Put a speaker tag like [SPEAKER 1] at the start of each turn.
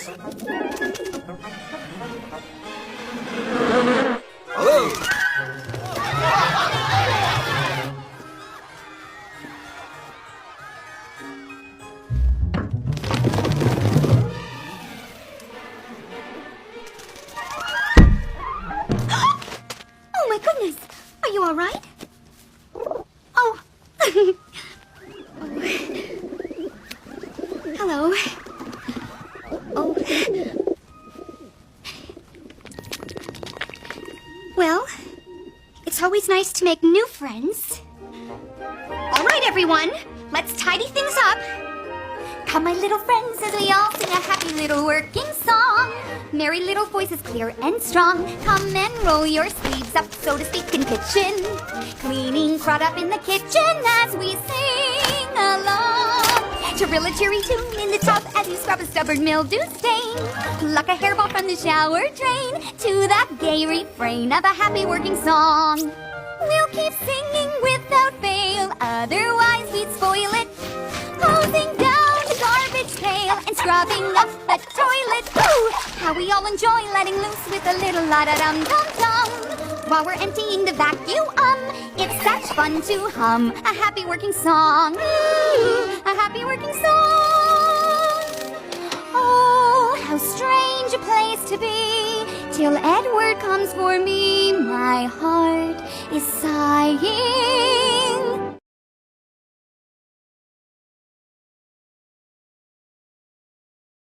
[SPEAKER 1] Oh my goodness! Are you all right? Oh. Hello. Oh. Well, it's always nice to make new friends. All right, everyone, let's tidy things up. Come, my little friends, as we all sing a happy little working song. Merry little voices, clear and strong. Come and roll your sleeves up, so to speak, in pitching. Cleaning crowd up in the kitchen as we sing along. Trill a cheery tune in the tub as you scrub a stubborn mildew stain. Pluck a hairball from the shower drain to that gay refrain of a happy working song. We'll keep singing without fail, otherwise we'd spoil it. Closing down the garbage pail and scrubbing up the toilet. Ooh, how we all enjoy letting loose with a little la-da-dum-dum-dum. While we're emptying the vacuum, it's such fun to hum a happy working song. Ooh, a happy working song. Oh, how strange a place to be, till Edward comes for me. My heart is sighing.